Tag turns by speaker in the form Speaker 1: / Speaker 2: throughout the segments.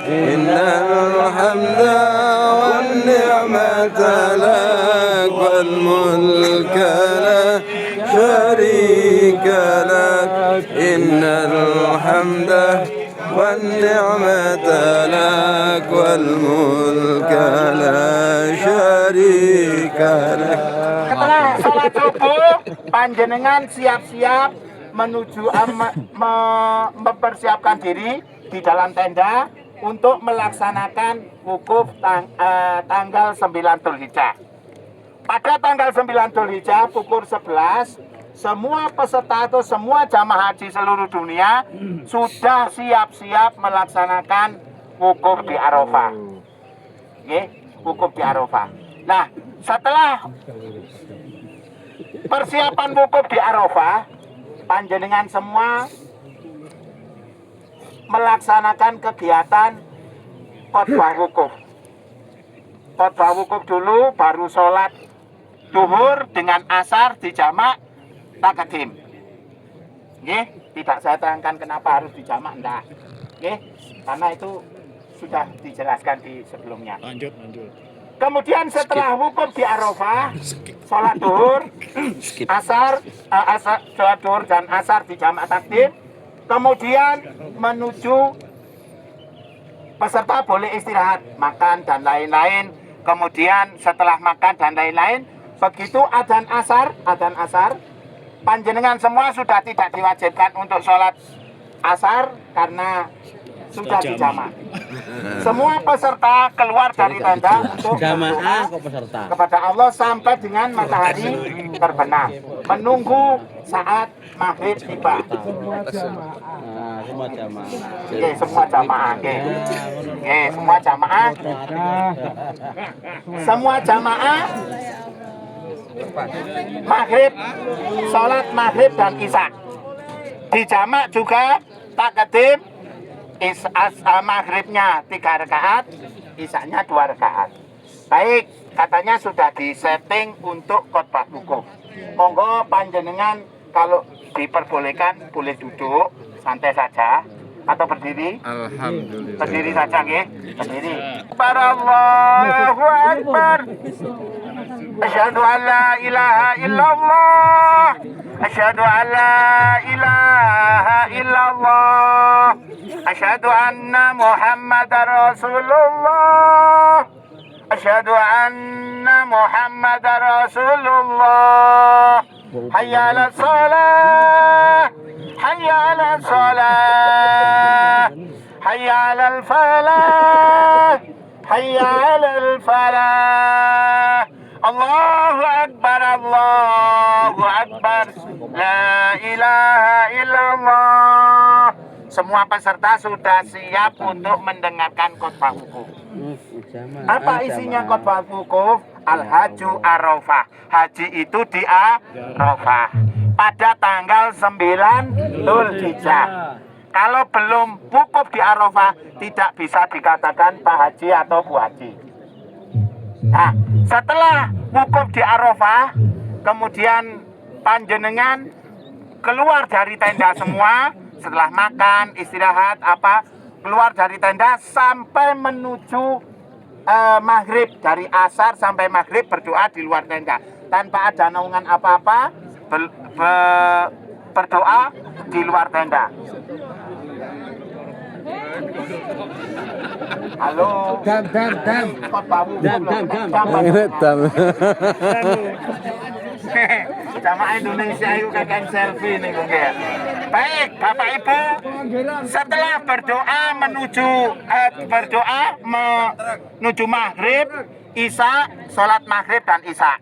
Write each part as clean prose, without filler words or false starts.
Speaker 1: innal hamda wan ni'mata lak wal mulka la syarika lak innal hamda wan ni'mata lak wal mulka la syarika lak.
Speaker 2: Setelah sholat subuh, panjenengan siap-siap menuju mempersiapkan diri di dalam tenda untuk melaksanakan wukuf tanggal 9 Dzulhijjah. Pada tanggal 9 Dzulhijjah pukul 11, semua peserta atau semua jamaah haji seluruh dunia sudah siap-siap melaksanakan wukuf di Arafah. Wukuf di Arafah. Nah, setelah persiapan wukuf di Arafah, panjenengan semua melaksanakan kegiatan khotbah wukuf. Khotbah wukuf dulu, baru sholat duhur dengan asar dijamak taqdim. Tidak saya terangkan kenapa harus dijamak, enggak. Karena itu sudah dijelaskan di sebelumnya. Lanjut. Kemudian setelah wukuf di Arafah, sholat duhur, sholat duhur dan asar dijamak takdim. Kemudian menuju peserta boleh istirahat, makan dan lain-lain. Kemudian setelah makan dan lain-lain, begitu adzan asar, panjenengan semua sudah tidak diwajibkan untuk sholat asar karena sudah dijamak. Semua peserta keluar dari tenda untuk
Speaker 3: jamaah peserta
Speaker 2: kepada Allah sampai dengan matahari terbenam, menunggu saat maghrib tiba.
Speaker 3: Semua jamaah. Semua jamaah.
Speaker 2: Maghrib, sholat maghrib dan isya. Dijamak juga takdim. Maghribnya 3 rakaat, isanya 2 rakaat. Baik, katanya sudah disetting untuk khotbah wukuf. Monggo panjenengan kalau diperbolehkan boleh duduk santai saja atau berdiri.
Speaker 1: Alhamdulillah.
Speaker 2: Berdiri saja, nggih. Berdiri. Allahu Akbar. Asyhadu an la ilaha illallah. Asyhadu an la ilaha illallah. Asyhadu anna Muhammadar Rasulullah. Asyhadu anna Muhammadar Rasulullah. Hayya 'alas shalah. Hayya 'alas shalah. Hayya 'alal falah. Hayya 'alal falah. Allahu Akbar, Allahu Akbar. La ilaha illallah. Semua peserta sudah siap untuk mendengarkan khotbah wukuf. Apa isinya khotbah wukuf? Al-Hajju Arafah. Haji itu di Arafah pada tanggal 9 Dzulhijjah. Kalau belum wukuf di Arafah, tidak bisa dikatakan Pak Haji atau Bu Haji. Nah, setelah wukuf di Arafah, kemudian panjenengan keluar dari tenda semua. Setelah makan, istirahat, keluar dari tenda sampai menuju maghrib. Dari asar sampai maghrib berdoa di luar tenda tanpa ada naungan apa-apa, berdoa di luar tenda. Halo.
Speaker 3: Dam.
Speaker 2: Jamaah Indonesia itu kakek selfie nih ya. Baik, Bapak Ibu, setelah menuju maghrib, isya, sholat maghrib dan isya,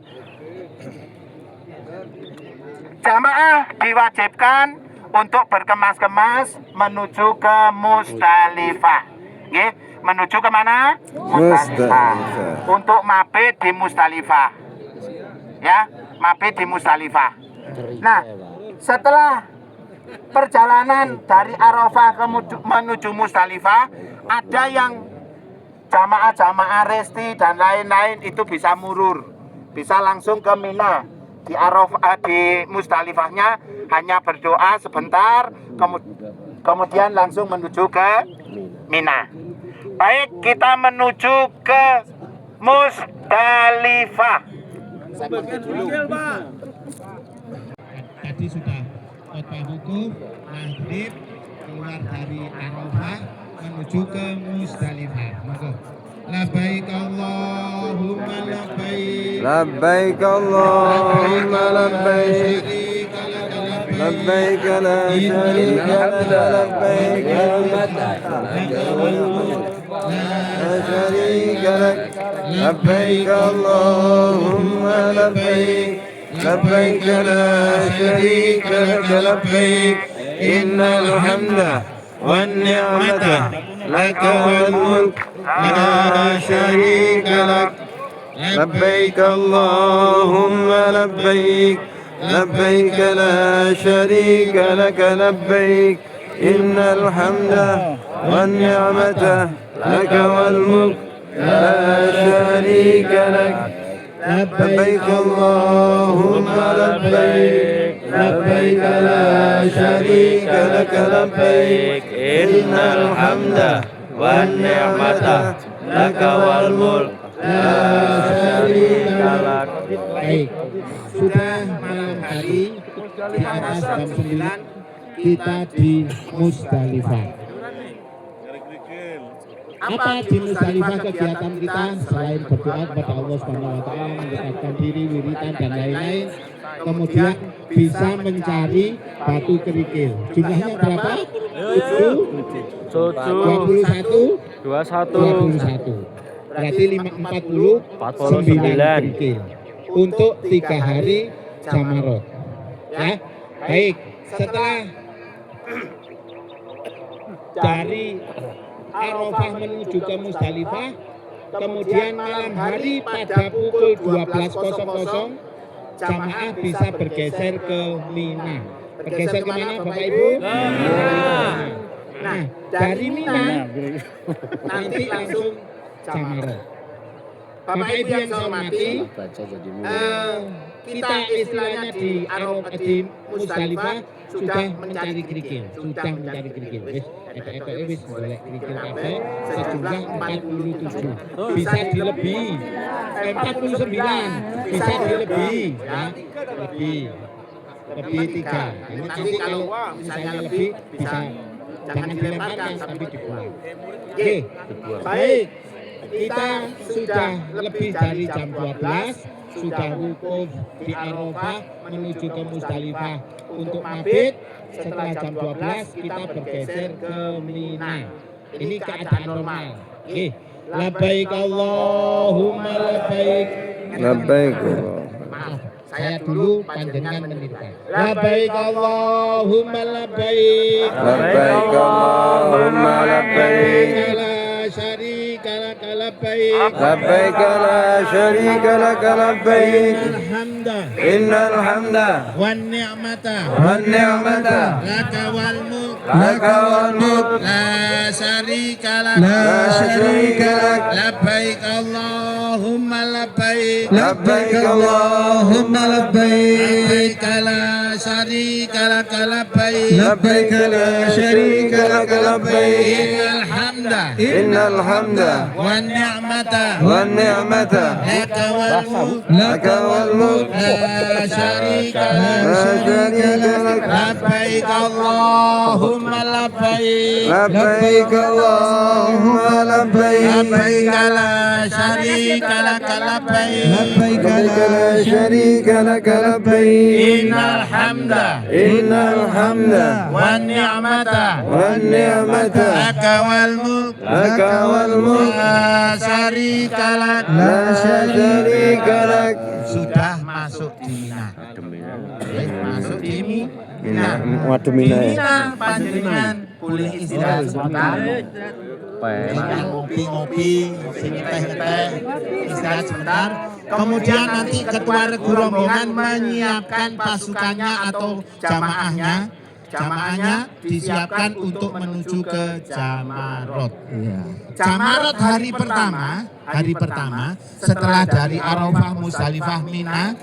Speaker 2: jamaah diwajibkan untuk berkemas-kemas menuju ke Musdalifah. Menuju kemana? Musdalifah. Untuk mabit di Musdalifah. Ya, mabit di Musdalifah. Nah, setelah perjalanan dari Arafah menuju Musdalifah, ada yang jamaah resti dan lain-lain itu bisa murur, bisa langsung ke Mina. Di Arafah, di Musdalifahnya hanya berdoa sebentar, kemudian langsung menuju ke Mina. Baik, kita menuju ke Musdalifah.
Speaker 4: Tadi sudah khotbah wukuf, maghrib, keluar dari Arafah menuju ke Musdalifah. Monggo. Labbaik Allahumma labbaik.
Speaker 1: لبيك اللهم لبيك لبيك لا شريك لك لبيك لا شريك لك لبيك اللهم لبيك لبيك لا شريك لك لبيك إن الحمد والنعمة لك والملك لا شريك لك لبيك اللهم لبيك لبيك لا شريك لك لبيك إن الحمد والنعمة لك والملك لا شريك لك لبيك اللهم لبيك لبيك لا شريك لك لبيك إن الحمد والنعمة لك والملك لا شريك لك.
Speaker 4: Baik, sudah malam hari di atas jam 9 kita di Musdalifah. Apa di Musdalifah kegiatan kita selain berdoa kepada Allah Subhanahu wa taala, mendekatkan diri, wiritan dan lain-lain, kemudian bisa mencari batu kerikil. Jumlahnya berapa? 21. Berarti 49 kerikil untuk 3 hari Jamarot. Ya, baik. Setelah dari Arafah menuju ke Musdalifah, kemudian malam hari pada pukul 12.00 jamaah bisa bergeser ke Mina. Bergeser ke mana Bapak Ibu? Nah, dari Mina nanti langsung Jamarot. Bapak Ibu yang saya hormati, kita istilahnya di Arafah di Musdalifah sudah mencari kerikil, wis golek kerikil kabeh sejumlah 47. Bisa dilebihi 49, bisa dilebihi ya, lebih 3. Nanti kalau misalnya lebih bisa jangan dilemparkan tapi dibuang. Oke, baik. Kita sudah lebih dari jam 12, sudah wukuf di Arafah menuju ke Musdalifah untuk mabit. Setelah jam 12 kita bergeser ke Mina. Ini keadaan normal. Oke. Labbaik Allahumma labbaik.
Speaker 1: لبيك
Speaker 4: Maaf, saya dulu panjenengan menitikan. Labbaik Allahumma labbaik.
Speaker 1: لبيك اللهم لبيك
Speaker 4: La syarika lak labbaik.
Speaker 1: لبيك لا شريك لك لبيك
Speaker 4: Alhamdulillah.
Speaker 1: إن الحمد
Speaker 4: Wan ni'mata
Speaker 1: والنعمة
Speaker 4: laka wal mulk
Speaker 1: لك والملك
Speaker 4: la syarika lak.
Speaker 1: لا شريك لك
Speaker 4: Labbaik Allahumma labbaik.
Speaker 1: لبيك اللهم لبيك
Speaker 4: Labbaik la syarika lak labbaik.
Speaker 1: لبيك لا شريك لك لبيك
Speaker 4: Innal hamda
Speaker 1: إن الحمد
Speaker 4: wan ni'mata
Speaker 1: والنعمة
Speaker 4: laka wal mulk
Speaker 1: لك والملك
Speaker 4: la syarika
Speaker 1: لا
Speaker 4: lak.
Speaker 1: شريك لك
Speaker 4: Labbaik Allahumma labbaik.
Speaker 1: لبيك اللهم لبيك
Speaker 4: Labbaik la syarika lak labbaik.
Speaker 1: لبيك لا شريك لك لبيك
Speaker 4: Innal hamda
Speaker 1: إن الحمد
Speaker 4: wan ni'mata
Speaker 1: والنعمة
Speaker 4: laka wal mulk
Speaker 1: لك والملك
Speaker 4: la syarika lak.
Speaker 1: لا شريك لك.
Speaker 4: Sudah masuk di Mina. Masuk di Mina.
Speaker 1: Waduh
Speaker 4: Di
Speaker 1: Mina ya.
Speaker 4: Mina panjenengan boleh istirahat sebentar. Tinggal ngopi-ngopi, sini teh-teh, istirahat sebentar. Kemudian nanti ketua regu rombongan menyiapkan pasukannya atau jamaahnya. Jamaahnya disiapkan untuk menuju ke Jamarot. Jamarot hari pertama setelah dari Arafah, Musdalifah, Mina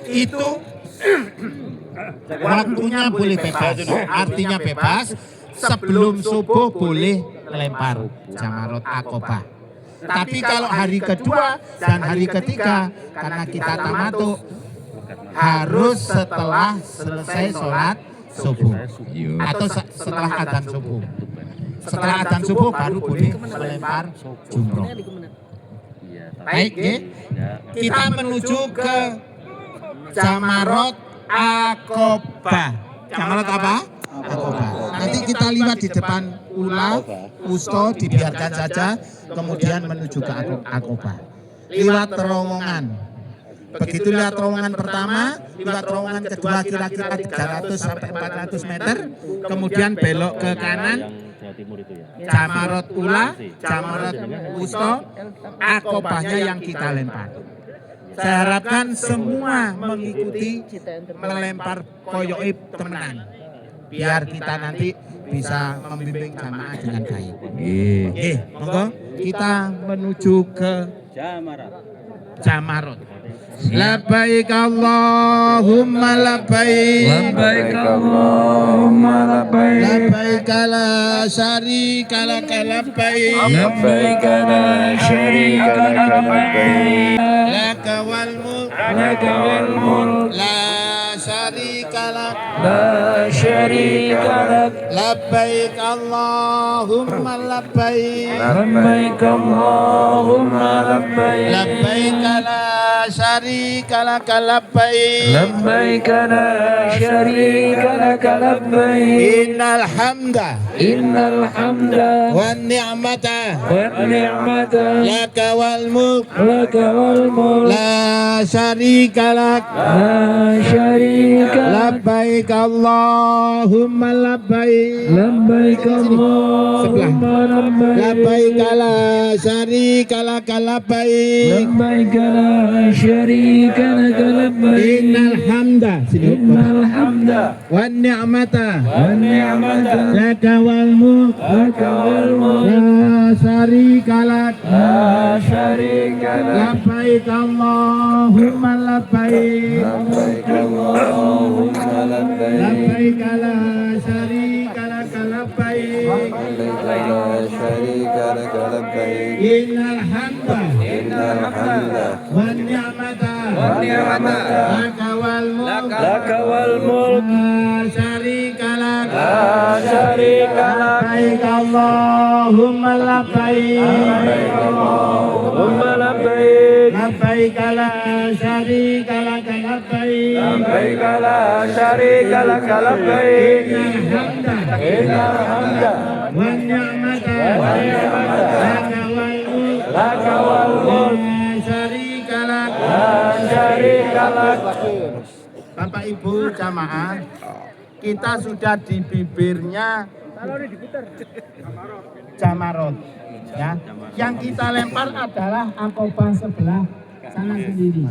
Speaker 4: itu waktunya boleh bebas. Artinya bebas, sebelum subuh boleh lempar Jamarot Aqobah. Tapi kalau hari kedua dan hari ketiga karena kita tamattu harus setelah selesai sholat subuh atau setelah adzan subuh. Setelah adzan subuh baru boleh melempar jumroh. Baik, kita menuju ke Jamarot Aqobah. Jamarot apa? Aqobah. Nanti kita lihat di depan ula, wusto dibiarkan saja, kemudian menuju ke Aqobah. Lewat terowongan. Begitu lihat terowongan pertama, lihat terowongan kedua kira-kira 300 sampai 400 meter, kemudian belok ke kanan, Jamarot ula, Jamarot wusto, Aqobahnya yang kita lempar. Saya harapkan semua mengikuti melempar koyoib temenan, biar kita nanti bisa membimbing jamaah dengan baik. Monggo kita menuju ke Jamarot. Labbaik Allahumma labbaik.
Speaker 1: Labbaik Allahumma labbaik.
Speaker 4: Labbaik la syarika lak labbaik.
Speaker 1: Labbaik la syarika lak labbaik.
Speaker 4: Lak wal mulk.
Speaker 1: Lak wal mulk.
Speaker 4: La syarika lak.
Speaker 1: La syarika lak.
Speaker 4: Labbaik Allahumma labbaik.
Speaker 1: Labbaik Allahumma labbaik.
Speaker 4: Labbaik la syarika lak labbaik.
Speaker 1: Labbaik la syarika lak labbaik.
Speaker 4: Innal hamda
Speaker 1: Innal hamda
Speaker 4: wan ni'mata
Speaker 1: wan ni'mata
Speaker 4: lak wal mulk.
Speaker 1: lak wal mulk.
Speaker 4: La syarika lak.
Speaker 1: La syarika lak.
Speaker 4: Labbaik Allahumma labbaik.
Speaker 1: Labbaik Allahumma labbaik.
Speaker 4: Labbaik la syarika lak labbaik.
Speaker 1: Labbaik la syarika lak labbaik.
Speaker 4: Innal hamda
Speaker 1: Innal hamda
Speaker 4: wan ni'mata
Speaker 1: wan ni'mata
Speaker 4: lak wal mulk.
Speaker 1: lak wal mulk.
Speaker 4: La syarika lak.
Speaker 1: La syarika lak.
Speaker 4: Labbaik Allahumma labbaik.
Speaker 1: Labbaik Allahumma labbaik.
Speaker 4: Labbaik la syarika lak labbaik.
Speaker 1: La syarika lak labbaik.
Speaker 4: Innal hamda
Speaker 1: Innal hamda
Speaker 4: wan ni'mata
Speaker 1: wan ni'mata
Speaker 4: lak wal mulk.
Speaker 1: lak wal mulk.
Speaker 4: La syarika lak.
Speaker 1: La syarika lak.
Speaker 4: Labbaik Allahumma labbaik.
Speaker 1: Allahumma labbaik.
Speaker 4: Labbaik la syarika lak labbaik.
Speaker 1: Labbaik la syarika lak labbaik.
Speaker 4: Innal hamda
Speaker 1: Innal hamda
Speaker 4: wan ni'mata
Speaker 1: wan ni'mata
Speaker 4: lak wal mulk.
Speaker 1: lak wal mulk.
Speaker 4: La syarika lak.
Speaker 1: La syarika lak.
Speaker 4: Bapak Ibu jamaah, kita sudah di bibirnya Jamarot, ya. Yang kita lempar adalah Aqobah sebelah sana sendiri.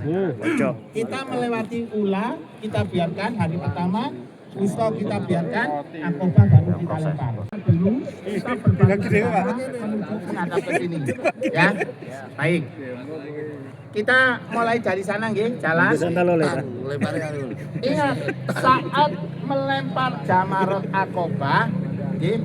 Speaker 4: Kita melewati ula, kita biarkan hari pertama, wusto kita biarkan, Aqobah baru kita lempar. Belum kita berbalik menuju menghadap ke sini, ya. Baik. Kita mulai dari sana nggih, jalan. Ingat, saat melempar Jamarot Aqobah, nggih,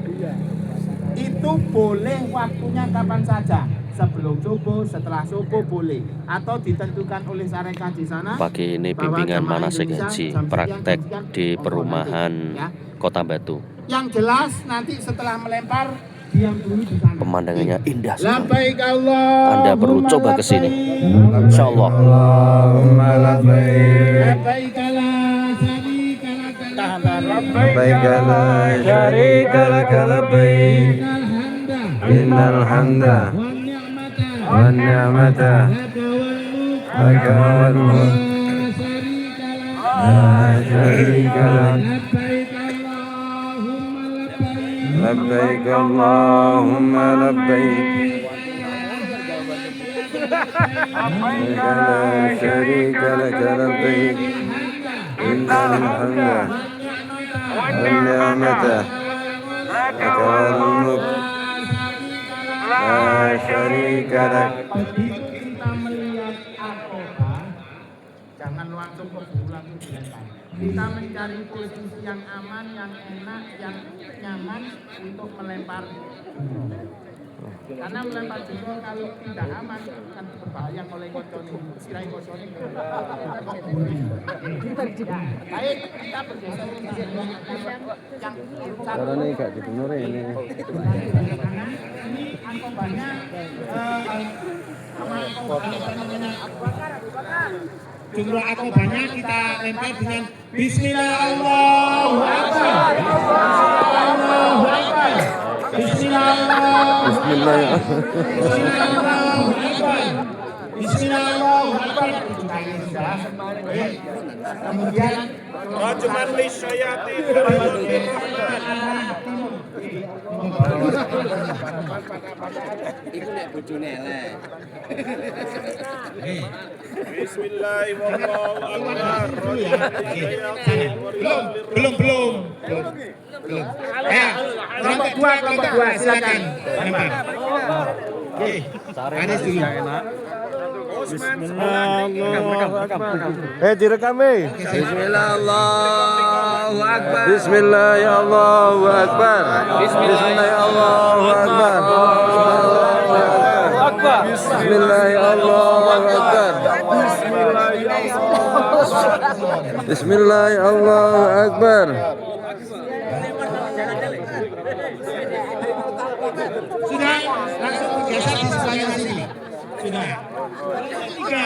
Speaker 4: itu boleh waktunya kapan saja. Sebelum subuh, setelah subuh boleh, atau ditentukan oleh syarikat di sana.
Speaker 5: Pagi ini
Speaker 4: bahwa
Speaker 5: bimbingan
Speaker 4: jamaah
Speaker 5: manasik
Speaker 4: Indonesia
Speaker 5: haji
Speaker 4: jam sekian,
Speaker 5: praktek
Speaker 4: jam sekian,
Speaker 5: di
Speaker 4: monggo
Speaker 5: perumahan
Speaker 4: ya.
Speaker 5: Kota Batu.
Speaker 4: Yang jelas nanti setelah melempar diam dulu di sana.
Speaker 5: Pemandangannya indah sekali.
Speaker 4: Labbaik Allahumma
Speaker 5: Anda perlu coba ke sini. Insya Allah.
Speaker 1: Allahumma labbaik.
Speaker 4: Labbaik la syarika lak labbaik.
Speaker 1: Labbaik la syarika lak labbaik. Innal hamda wan ni'mata lak wal mulk. La syarika lak. Labbaik Allahumma labbaik. Labbaik la syarika lak labbaik. Innal hamda wan ni'mata lak wal mulk. La syarika lak.
Speaker 4: Begitu kita melihat Aqobah, jangan jangan langsung ke bulan dilempar. Kita mencari posisi yang aman, yang enak, yang nyaman untuk melempar jumroh. Karena melempar jumroh kalau tidak aman kan berbahaya oleh kocone. Sirai kocone. Baik, kita bergeser ke yang
Speaker 1: Caranya gak dibener ini.
Speaker 4: ini angkobannya jumroh akobanya kita lempar dengan Bismillah Allahu Akbar. Allahu Akbar. Bismillah
Speaker 1: Bismillah ya.
Speaker 4: Bismillah Allahu Akbar. Kemudian
Speaker 2: Rajuman li syayatin.
Speaker 3: Iku nek bojone elek.
Speaker 4: Belum. Ya, kelompok dua, silakan. Lempar. Anis dulu.
Speaker 1: Direkam
Speaker 3: Bismillah Allahu Akbar.
Speaker 1: Bismillah ya Allahu Akbar. Bismillah ya Allahu Akbar. Bismillah ya Allahu Akbar. Bismillah ya Allahu Akbar.
Speaker 4: Sudah, langsung bergeser di sebelahnya sini. Sudah. Tiga.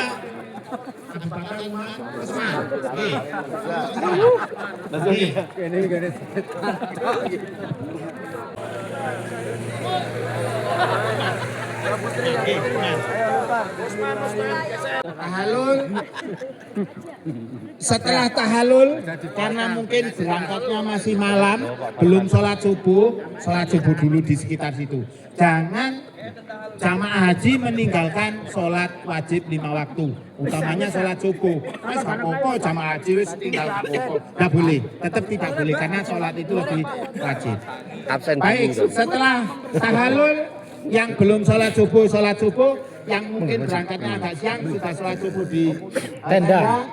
Speaker 4: Tahalul. Setelah tahalul, karena mungkin berangkatnya masih malam, belum sholat subuh dulu di sekitar situ. Jangan jamaah haji meninggalkan sholat wajib 5 waktu, utamanya sholat subuh. Mas gak apa-apa jamaah haji wis tinggal nggak boleh, tetap tidak boleh karena sholat itu lebih wajib. Baik, setelah tahalul yang belum sholat subuh, yang mungkin berangkatnya agak siang sudah sholat subuh di tenda.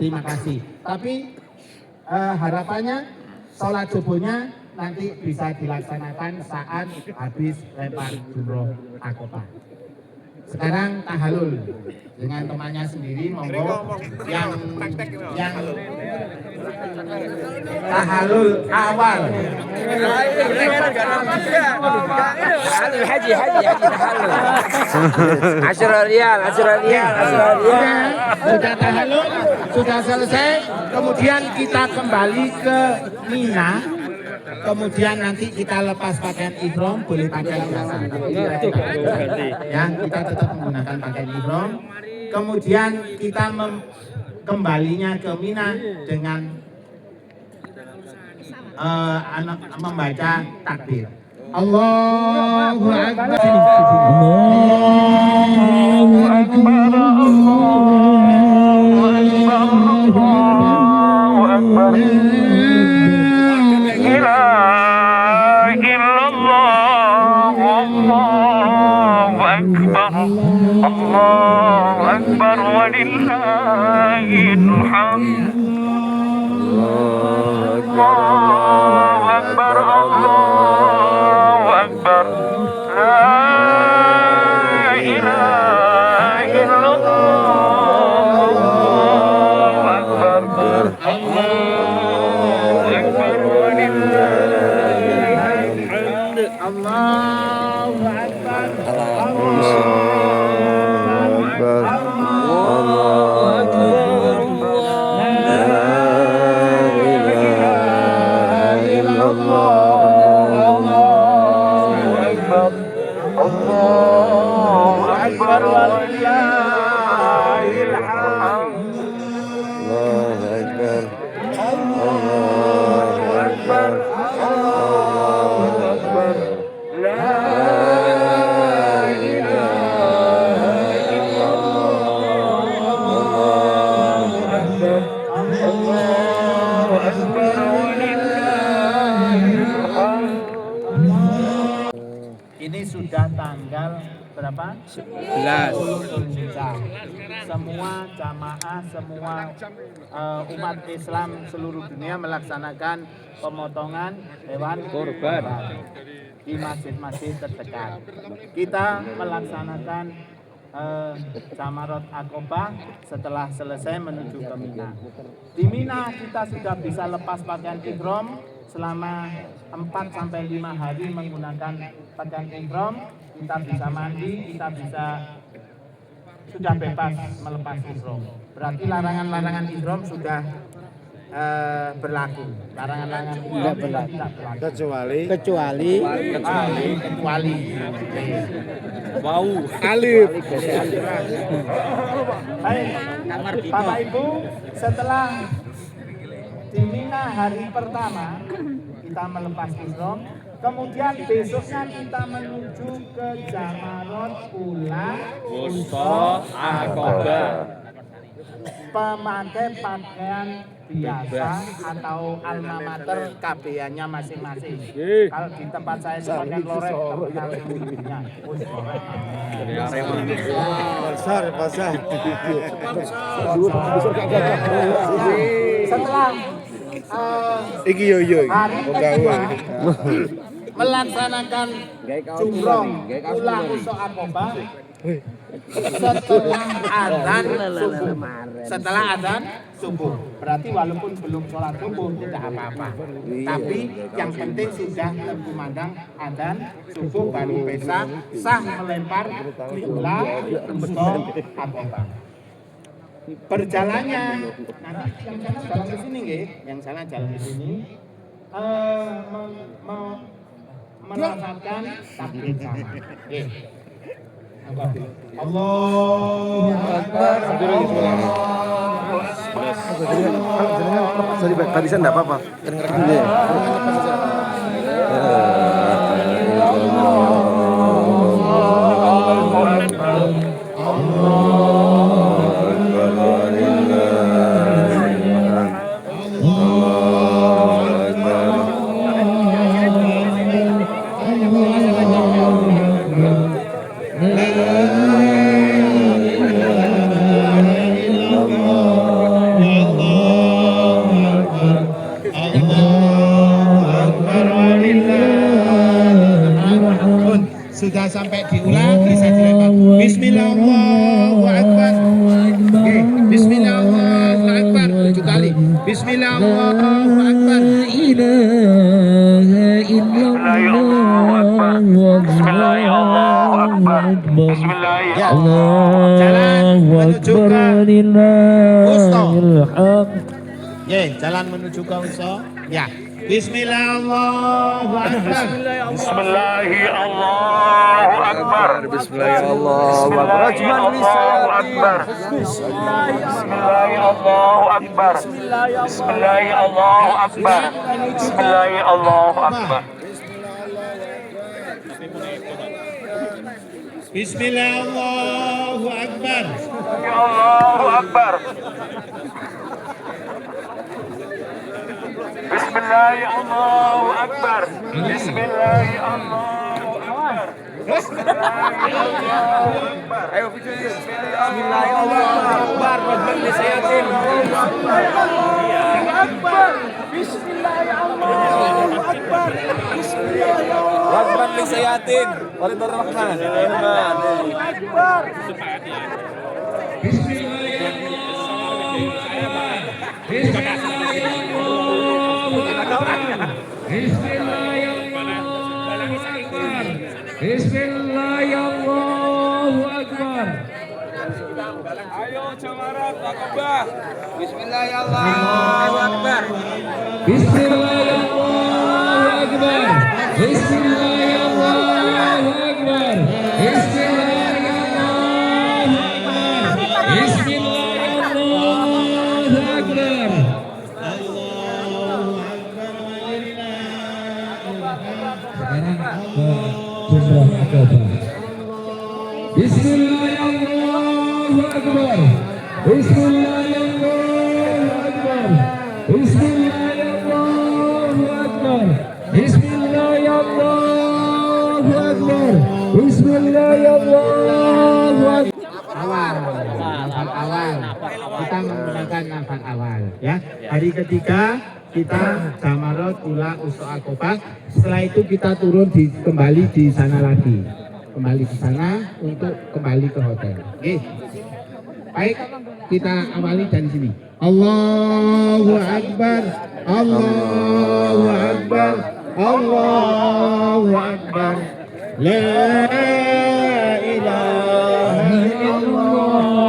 Speaker 4: Terima kasih. Tapi harapannya sholat subuhnya nanti bisa dilaksanakan saat habis lempar jumroh akobah. Sekarang tahalul dengan temannya sendiri, monggo yang tahalul awal.
Speaker 3: Haji tahalul. Asyara riyal.
Speaker 4: Sudah tahalul, sudah selesai. Kemudian kita kembali ke Mina. Kemudian nanti kita lepas pakaian ihram, boleh pakai biasa. Ya, kita tetap menggunakan pakaian ihram. Kemudian kita kembalinya ke Mina dengan membaca takbir. Allahu Akbar. Allahu Akbar. Allahu Akbar.
Speaker 6: Allahu Akbar walillahil hamd. Allahu Akbar, Allahu Akbar. La ilaha illallah. Allahu Akbar. Allahu Akbar walillahil hamd.
Speaker 4: Allahu Akbar.
Speaker 2: berapa?
Speaker 3: 11.
Speaker 2: Semua jamaah, semua umat Islam seluruh dunia melaksanakan pemotongan hewan kurban di masjid-masjid terdekat. Kita melaksanakan Jamarot Aqobah setelah selesai menuju ke Mina. Di Mina kita sudah bisa lepas pakaian ihram selama 4-5 hari menggunakan pakaian ihram. Kita bisa mandi, kita bisa sudah bebas melepas ihram. Berarti larangan-larangan ihram sudah berlaku. Larangan-larangan ihram tidak berlaku.
Speaker 4: Kecuali
Speaker 3: Wow.
Speaker 4: alif.
Speaker 2: Baik, Bapak Ibu, setelah di Mina hari pertama kita melepas ihram, kemudian besoknya kita menuju ke Jamarot Ula
Speaker 3: Wusta Aqobah.
Speaker 2: Pemakai pakaian biasa atau alma mater KBA-nya masing-masing. Kalau di tempat saya itu pakai lorek KBA-nya.
Speaker 4: Pasar.
Speaker 2: Setelah
Speaker 4: Iki yo
Speaker 2: hari kedua melaksanakan jumroh Ula Wusta Aqobah setelah azan subuh. Berarti walaupun belum sholat subuh tidak apa-apa. Tapi yang penting sudah terkumandang azan subuh baru bisa sah melempar Ula Wusta Aqobah. Berjalannya nanti yang sana jalan ke sini nggih, yang sana jalan ke sini melaksanakan takbir sama. Nggih. Allahu Akbar.
Speaker 1: Sorry, Pak. Tadi saya enggak apa-apa.
Speaker 4: Sudah sampai diulang bisa dilempar. Bismillahirrahmanirrahim. Oke, Bismillahirrahmanirrahim 7 kali. Bismillahirrahmanirrahim. Jalan menuju ke jalan menuju ke Wusta. Ya. Bismillahirrahmanirrahim.
Speaker 6: Bismillahi Allahu Akbar.
Speaker 1: Bismillah Allahu Akbar.
Speaker 6: Allahu Akbar. Bismillahi Allahu Akbar. Bismillahi Allahu Akbar. Bismillahi Allahu Akbar.
Speaker 4: Bismillahirrahmanirrahim.
Speaker 6: Allahu Akbar. Bismillahi Allahu Akbar. Bismillahi Allahu Akbar. Bismillahi Allahu Akbar. Ayo Bismillahi Allahu Akbar. Rabban lisayatin. Akbar. Bismillahi Allahu Akbar. Bismillahi Rabban lisayatin. Walidur Rahman. Akbar.
Speaker 3: Bismillahirrahmanirrahim.
Speaker 6: Ayo Jamarot Aqobah.
Speaker 3: Bismillahirrahmanirrahim.
Speaker 7: Bismillahirrahmanirrahim. Bismillahirrahmanirrahim. Bismillahirrahmanirrahim. Bismillahirrahmanirrahim. Sekarang ke jumrah Aqobah. Bismillahirrahmanirrahim. Bismillahirrahmanirrahim. Bismillahirrahmanirrahim. Bismillahirrahmanirrahim. Bismillahirrahmanirrahim.
Speaker 4: ketiga kita Jamarot Ula Uso Akobah. Setelah itu kita turun kembali di sana lagi, kembali di sana untuk kembali ke hotel. Oke. Baik, kita awali dari sini. Allahu Akbar, Allahu Akbar, Allahu Akbar. La ilaha illallah.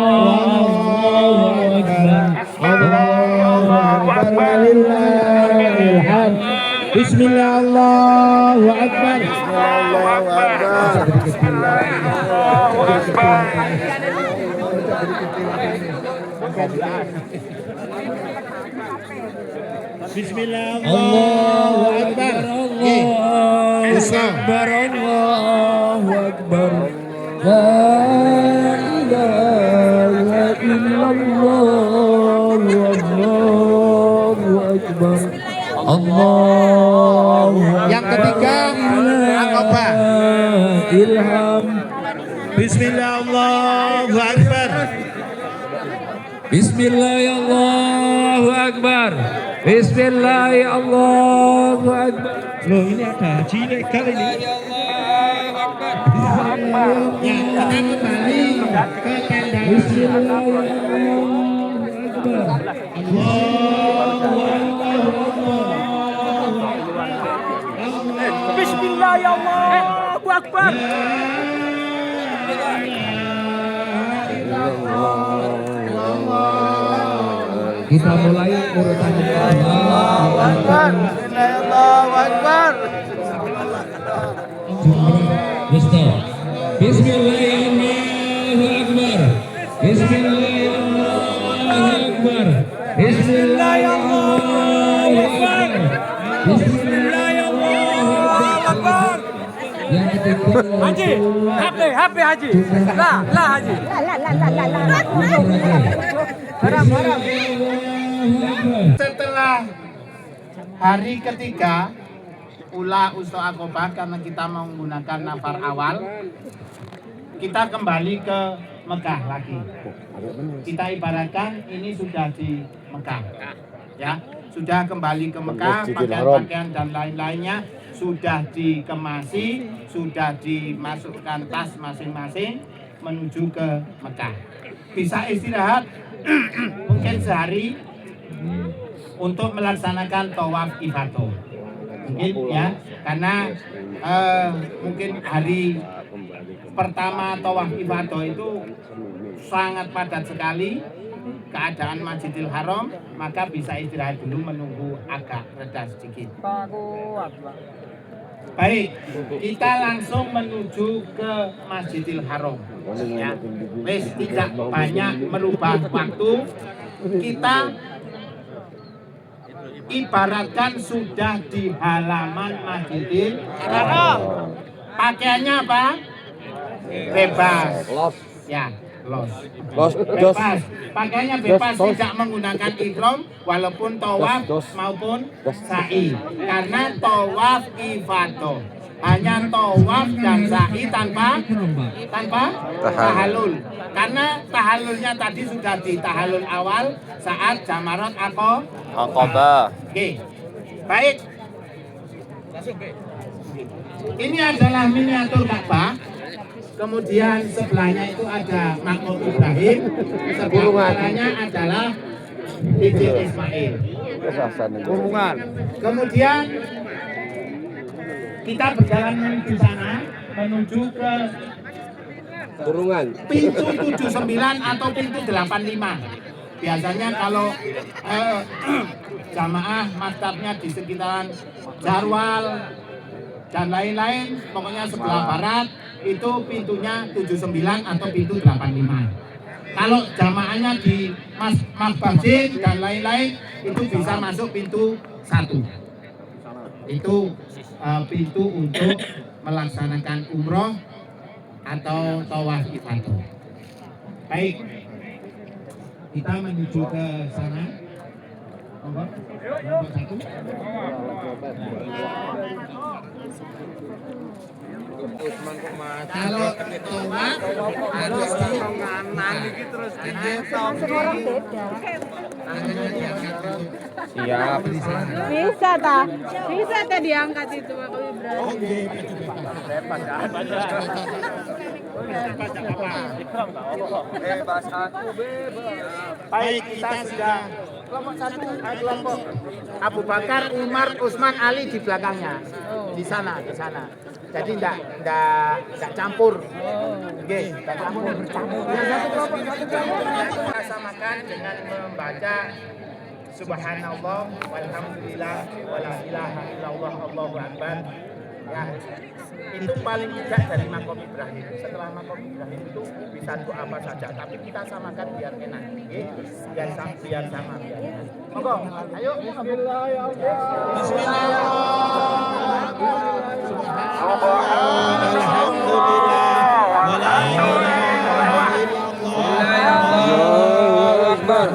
Speaker 4: Allahu Akbar walillahil hamd. Bismillah, Allahu Akbar.
Speaker 2: Allahu Akbar. Allahu Akbar.
Speaker 4: Bismillah, Allahu Akbar.
Speaker 7: Allahu Akbar, Allahu Akbar. La ilaha illallah, Allahu Akbar. Allahu
Speaker 4: Yang ketiga, Akobah.
Speaker 7: Ilham.
Speaker 4: Bismillah, Allahu Akbar.
Speaker 7: Bismillah, Allahu Akbar. Bismillah, Allahu Akbar.
Speaker 4: Loh, ini ada haji ilegal ini. Ya, kita kembali ke tenda.
Speaker 7: Bismillah, Allahu Akbar.
Speaker 6: Bismillah ya Allahu Akbar.
Speaker 7: Kita mulai urutan
Speaker 1: Allahu Akbar. Allahu Akbar.
Speaker 7: Bismillahirrahmanirrahim. Bismillahirrahmanirrahim. Bismillahirrahmanirrahim.
Speaker 6: Bismillahirrahmanirrahim.
Speaker 7: Yang ketiga,
Speaker 6: Haji, HP Haji. Lah Haji. Haram.
Speaker 4: Setelah hari ketiga Ula Uso Akobah, karena kita menggunakan nafar awal, kita kembali ke Mekah lagi. Kita ibaratkan ini sudah di Mekah, ya, sudah kembali ke Mekah, pakaian-pakaian dan lain-lainnya sudah dikemasi, sudah dimasukkan tas masing-masing menuju ke Mekah. Bisa istirahat mungkin sehari untuk melaksanakan tawaf ifadah, mungkin ya, karena mungkin hari pertama tawaf ifadah itu sangat padat sekali keadaan Masjidil Haram, maka bisa istirahat dulu menunggu agak reda sedikit. Baik, kita langsung menuju ke Masjidil Haram. Ya, wes tidak banyak merubah waktu. Kita ibaratkan sudah di halaman Masjidil Haram. Pakaiannya apa? Bebas. Ya, bebas. Pakaiannya bebas, tidak menggunakan ihram walaupun tawaf maupun sa'i. Karena tawaf ifadah hanya tawaf dan sa'i tanpa tahallul. Karena tahallulnya tadi sudah di tahallul awal saat Jamarot Akobah. Oke. Baik. Ini adalah miniatur Ka'bah. Kemudian sebelahnya itu ada makam Ibrahim, sebelahnya adalah Hijr Ismail. Kemudian kita berjalan menuju sana, menuju ke pintu 79 atau pintu 85. Biasanya kalau jamaah maktabnya di sekitaran Jarwal dan lain-lain, pokoknya sebelah barat, itu pintunya 79 atau pintu 85. Kalau jamaahnya di Masjid dan lain-lain, itu bisa masuk pintu 1. Itu pintu untuk melaksanakan umroh atau tawaf ifadah. Baik, kita menuju ke sana. Nomor 1. Kalau tawaf harus di kanan terus
Speaker 3: Siap.
Speaker 8: Bisa ta? Bisa ta diangkat itu Pak Ibrahim.
Speaker 2: Baik, kita sudah kelompok satu, kelompok Abu Bakar, Umar, Utsman, Ali di belakangnya. Di sana. Jadi enggak campur. Oke, enggak campur. Satu kelompok. Kita samakan dengan membaca Subhanallah walhamdulillah wala ilaha illallah Allahu akbar. Ya, itu paling tidak dari makom Ibrahim. Setelah makom Ibrahim itu bisa doa apa saja, tapi kita samakan biar enak. Oke? Biar sama. Monggo, ayo
Speaker 1: Allahu Akbar.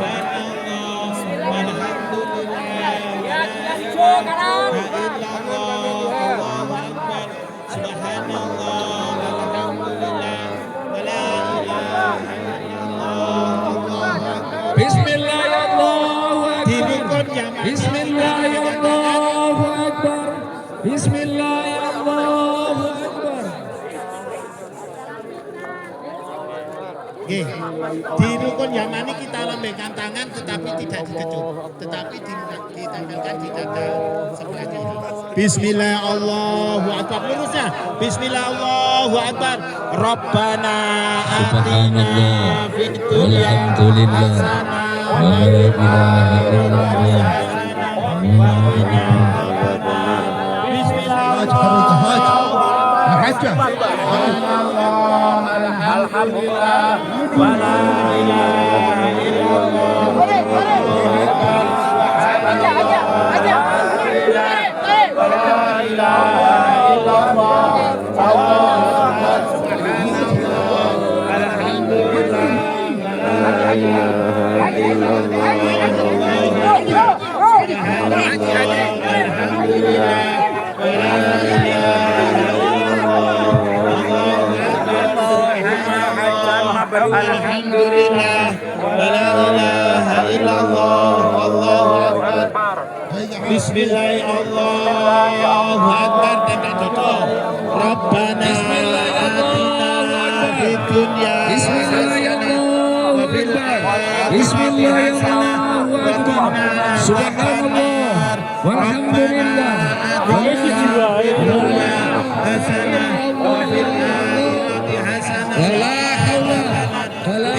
Speaker 7: Bismillahirrahmanirrahim. Bismillahirrahmanirrahim. Bismillahirrahmanirrahim.
Speaker 4: Oke. Di rukun Yamani kita lambaikan tangan tetapi tidak dikecup, tetapi ditempelkan di dada sebelah kiri. Bismillah Allahu Akbar. Lurusnya. Bismillah Allahu Akbar. Rabbana atina fid dunya hasanah wa fil akhirati alhamdulillah wa la ilaha Alhamdulillah wa la ilaha illallah wallahu akbar. Bismillahirrahmanirrahim. Allahu akbar. Tanda jodoh. Rabbana atina fid dunya
Speaker 7: Bismillahirrahmanirrahim. Subhanallah walhamdulillah wa la ilaha illallah hasanah wa fil akhirati hasanah wa la haula wa la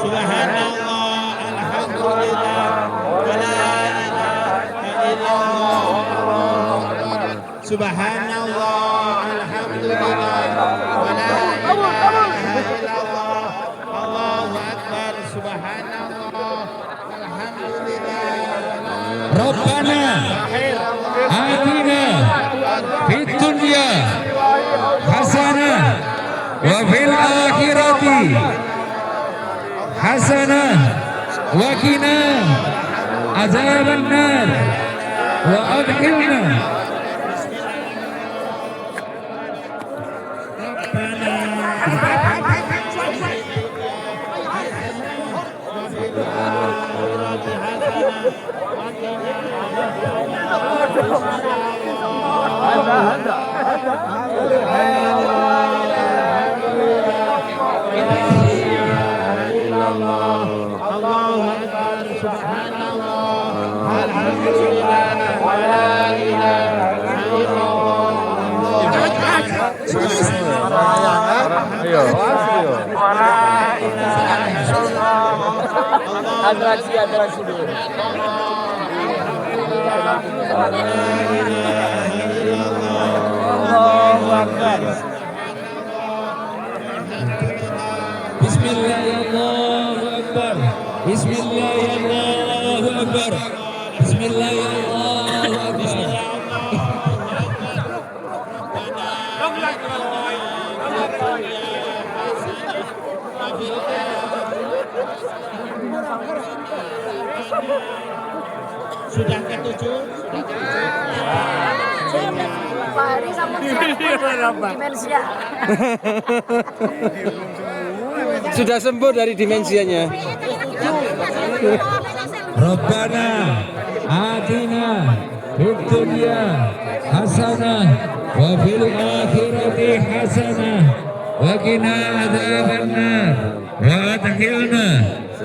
Speaker 4: Subhanallah, alhamdulillah, wa la ilaha illallah. Subhanallah, alhamdulillah, wa la ilaha illallah. Allahu akbar, subhanallah, alhamdulillah.
Speaker 7: Rabbana atina fid dunya hasanah wa fil akhirati hasanah wa qina azabannar wa adkhilna
Speaker 4: Allahu akbar, subhanallah, alhamdulillah, wa la ilaha illallah.
Speaker 3: Atraksi dulu.
Speaker 4: Allahu akbar.
Speaker 7: Bismillahirrahmanirrahim. Bismillahirrahmanirrahim. Bismillahirrahmanirrahim.
Speaker 4: Sudah ketujuh?
Speaker 8: Pak Hari sama siapa? Dimensia.
Speaker 1: Sudah sembuh dari dimensianya.
Speaker 7: Rabbana atina fid dunya hasanah wa fil akhirati hasanah wa qina adzabannar wa adkhilna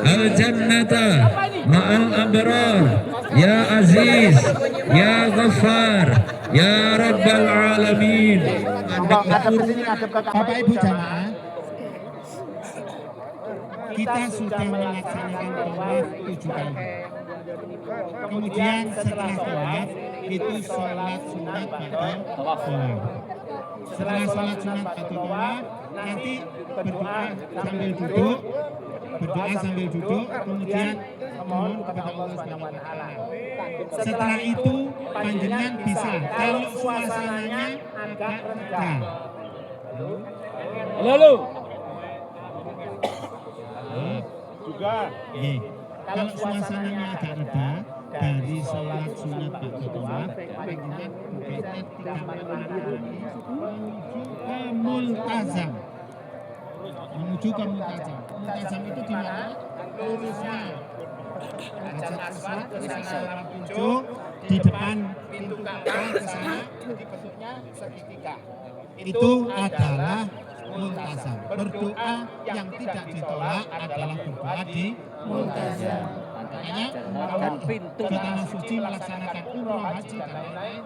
Speaker 7: al jannata ma'al abrar ya aziz ya ghaffar ya rabbal alamin.
Speaker 4: Bapak Ibu jamaah, kita sudah melaksanakan tawaf 7 kali. Kemudian setelah tawaf itu sholat sunat ba'da tawaf. Setelah sholat sunat ba'da tawaf nanti berdoa sambil duduk, kemudian memohon kepada Allah Subhanahu wa taala. Setelah itu panjenengan bisa kalau suasananya agak reda.
Speaker 6: Lalu.
Speaker 4: Juga kalau suasananya agak reda dari sholat sunat ba'da tawaf panjenengan bergeser 3 menuju ke multazam. Multazam itu di mana? Lurusnya Hajar Aswad ke sana ujung, di depan pintu Ka'bah ke sana dibentuknya segitiga. Itu adalah multazam. Berdoa yang tidak ditolak adalah berdoa di multazam. Makanya kalau pintu ke tanah suci melaksanakan umroh, haji dan lain-lain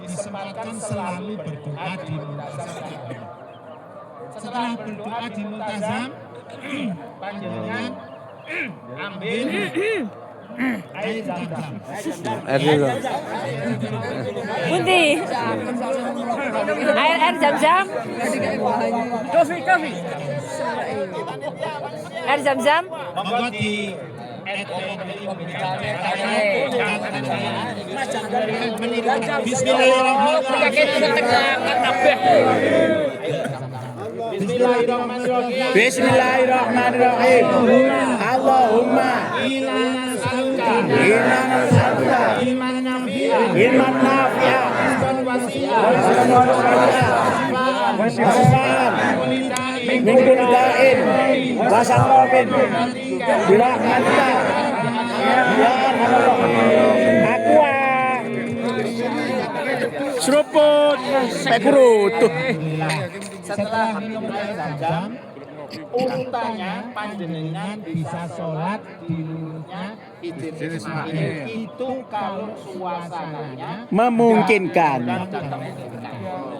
Speaker 4: disempatkan selalu berdoa di multazam. Setelah berdoa di multazam, panjenengan ambil air zam-zam.
Speaker 8: Bunti. Air zam-zam.
Speaker 6: Kopi.
Speaker 8: Air zam-zam.
Speaker 4: Monggo di Bismillahirrahmanirrahim. Allahumma inna nas'aluka ilman nafi'a wa shifaan min kulli da'in wa saqamin bi rahmatika ya arhamar rahimin.
Speaker 6: Seruput. Pekurutuh.
Speaker 4: Setelah minum air zam-zam, urutannya panjenengan bisa sholat di lurusnya Idris Ismail. Itu kalau suasananya
Speaker 6: Memungkinkan.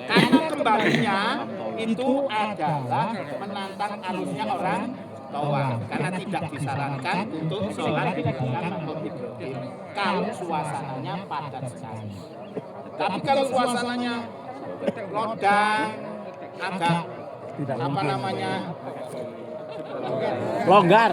Speaker 4: Karena kembalinya itu adalah menantang alusnya orang tawaf, karena tidak disarankan untuk sholat di belakang makam Ibrahim kalau suasananya padat sekali. Tapi kalau suasananya lodang, agak
Speaker 6: Longgar.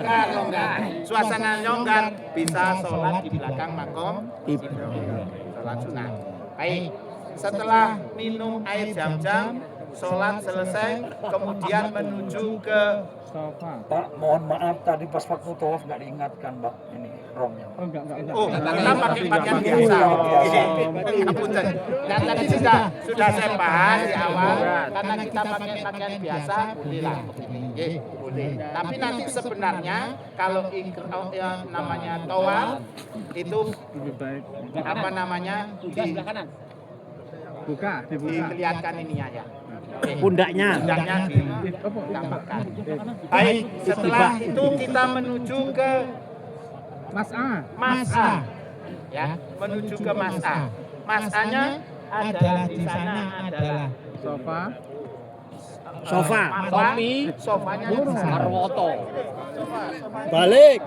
Speaker 4: suasana longgar, bisa sholat di belakang makam Ibrahim, sholat sunat. Baik, setelah minum air zam-zam, sholat selesai, kemudian menuju ke
Speaker 3: Pak, mohon maaf tadi pas waktu tawaf nggak diingatkan, Pak. Ini romnya.
Speaker 4: kita pakai pakaian biasa. Ngapunten. Dan tadi sudah saya bahas di awal, karena kita pakai pakaian biasa, bolehlah. Boleh. Tapi nanti sebenarnya kalau yang namanya tawaf itu apa namanya dilihatkan ininya ya.
Speaker 6: Pundaknya.
Speaker 4: Ditambahkan. Baik, setelah itu kita menuju ke Mas'a. Ya, menuju ke Mas'a. Mas'anya adalah di sana adalah
Speaker 6: Sofa.
Speaker 4: sofanya di sana.
Speaker 6: Arwoto. Balik.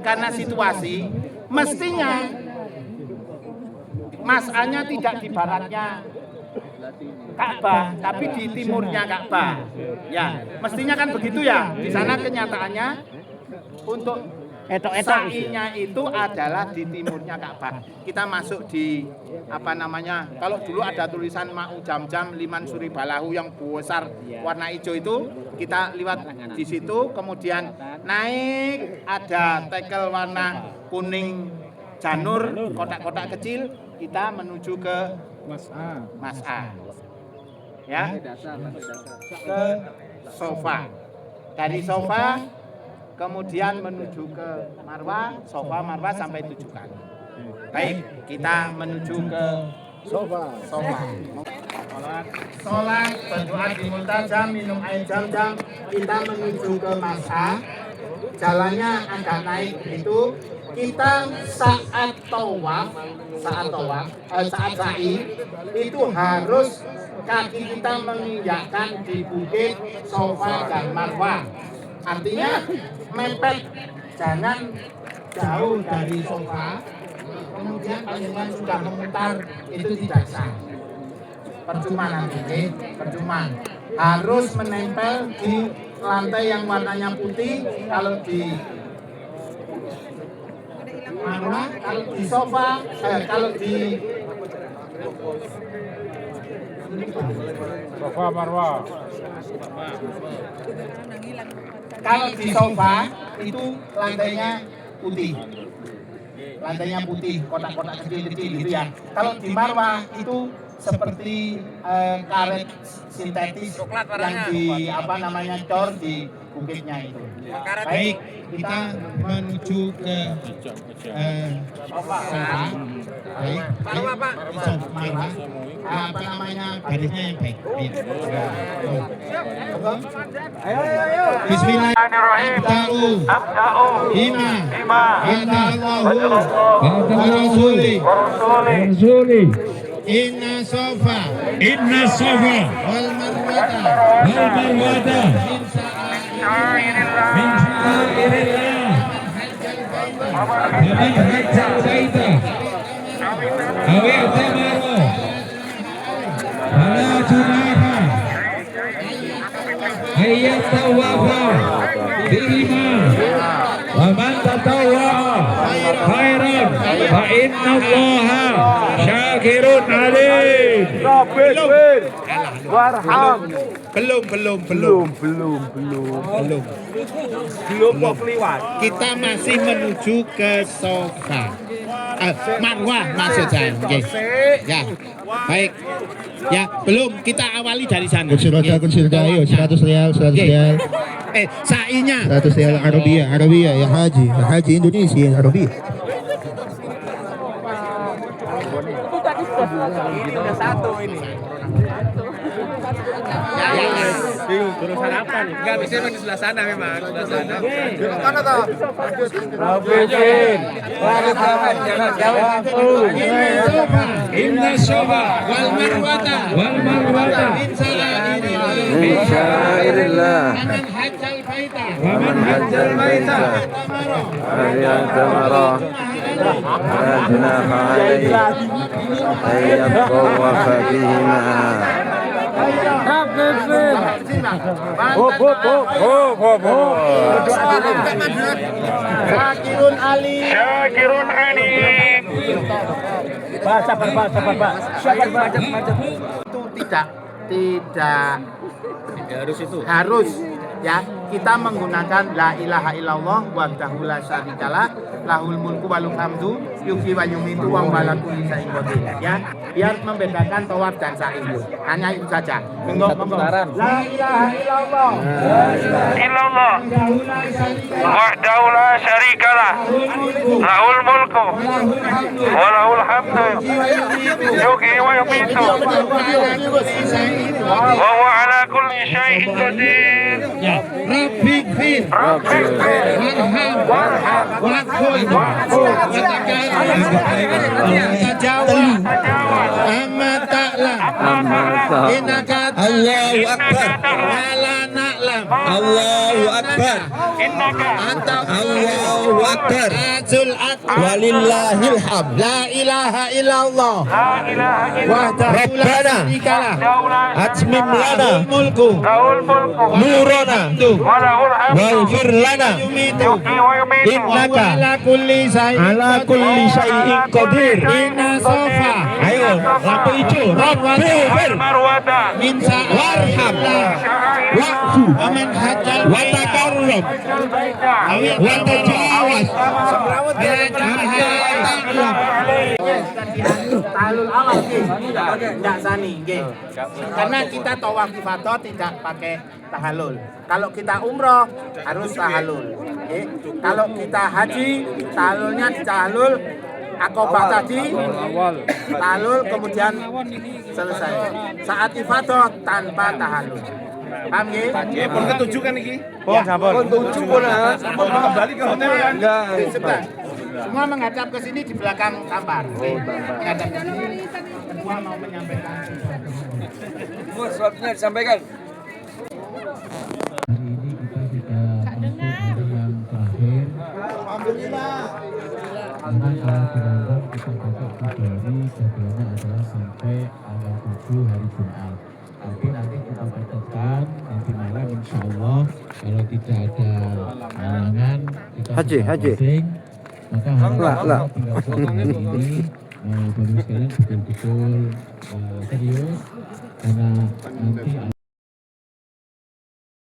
Speaker 4: Karena situasi mestinya Mas'anya tidak di baratnya Ka'bah, tapi di timurnya Ka'bah. Ya, mestinya kan begitu ya. Di sana kenyataannya untuk sa'inya itu adalah di timurnya Ka'bah. Kita masuk di apa namanya? Kalau dulu ada tulisan Ma'u Jam-Jam Liman Suri Balahu yang besar warna hijau itu, kita lewat di situ, kemudian naik ada tekel warna kuning janur, kotak-kotak kecil, kita menuju ke Mas'a.
Speaker 2: ya, ke sofa. Dari sofa kemudian menuju ke marwah, sofa marwah sampai 7 kali. Baik, kita menuju ke sofa. Sholat, berdoa di multazam, minum air jam-jam, kita menuju ke masa. Jalannya agak naik begitu. Kita saat tawaf, saat sa'i itu harus kaki kita menginjakkan di bukit sofa dan marwah. Artinya mepet, jangan jauh dari sofa. Kemudian panjenengan sudah memutar, itu tidak sah. Percuma nanti, percuma. Harus menempel di lantai yang warnanya putih. Kalau di marwah, kalau di sofa, kalau di
Speaker 6: Sofa marwah.
Speaker 2: kalau di sofa itu lantainya putih. Lantainya putih, kotak-kotak kecil-kecil gitu ya. Kalau di marwah itu seperti karet sintetis yang di cor di bukitnya itu.
Speaker 4: Baik, kita menuju ke sofa. Baik, marwah Pak. Garisnya yang baik. Bismillahirrahmanirrahim. Abda'u bima inna Allahu wa rasuli inna sofa wal marwata min syairillah faman hajjal baita aw i'tamara fala junaha ayat tawafa bihima wa man tatawwa'a khairan fa inna Allaha syakirun alim.
Speaker 1: Warham.
Speaker 4: Belum kok keliwat. Kita masih menuju ke sofa. Marwah maksud saya. Oke. Ya. Baik. Ya, belum kita awali dari sana.
Speaker 7: Kursi roda, ayo 100 rial.
Speaker 4: Sa'inya
Speaker 7: 100 rial Arabia ya haji Indonesia ya Arabia.
Speaker 6: Ini udah satu ini. Bingung, terus sarapan nih. Enggak, biasanya di sebelah sana memang, sebelah sana. Mana toh?
Speaker 4: Inna sofa wal marwata
Speaker 1: Min syairillah.
Speaker 4: Waman hajjal baita
Speaker 1: Ayat tamara. Junaha alaihi. Ayat tawafa bihima.
Speaker 2: Syakirun alim.
Speaker 6: Sabar, Pak.
Speaker 2: Itu tidak harus ya, kita menggunakan la ilaha illallah wahdahu la syarikalah lahul mulku walul hamdu yuhyi wa yumiitu wa huwa ala kulli syai'in qadir, ya, biar membedakan tawaf dan sa'i. Hanya itu saja. Monggo. La ilaha illallah
Speaker 9: wahdahu la syarikalah lahul mulku wa lahul hamdu yuhyi wa yumiitu wa huwa ala kulli syai'in qadir.
Speaker 4: Rabbik fir warham tajawab amma ta'lam innaka Allahu akbar la na'lam Allahu akbar anta Allahu akbar walillahil hamd la ilaha illallah wahdahu la syarikalah atmim lana mulku nurana waghfir lana innaka ala kulli syai'in qadir. Inna sofa ayo lampu hijau Rabbir min warham wa'fu aman hajjal wa takarrum wa tajawaz
Speaker 2: tahlul awal nggih. Enggak sani nggih. Karena kita tawaf ifadah tidak pakai tahallul. Kalau kita umroh harus tahallul. Nggih. Kalau kita haji, tahallulnya di tahallul Aqabah tadi, tahallul kemudian selesai. Saat ifadah tanpa tahallul. Paham nggih?
Speaker 6: Nggih, pun ketujuh kan iki.
Speaker 1: Pon sampun. Pon 7 pun ah.
Speaker 6: Sampun kembali ke hotel kan.
Speaker 1: Enggak.
Speaker 2: Sebelah. Semua menghadap ke sini di belakang kampar. Menghadap ke sini. Semua mau menyampaikan.
Speaker 1: Bos, suratnya disampaikan.
Speaker 4: Hari ini kita sudah masuk hari yang terakhir. Karena kalau berangkat kita dapat 3 hari, jadwalnya adalah sampai tanggal 7 hari Jumat. Tapi nanti kita tetapkan nanti malam insya Allah kalau tidak ada halangan kita
Speaker 1: Haji.
Speaker 4: masing, maka hari
Speaker 1: Lah.
Speaker 4: tinggal 1 hari ini Bapak sekalian betul-betul serius karena nanti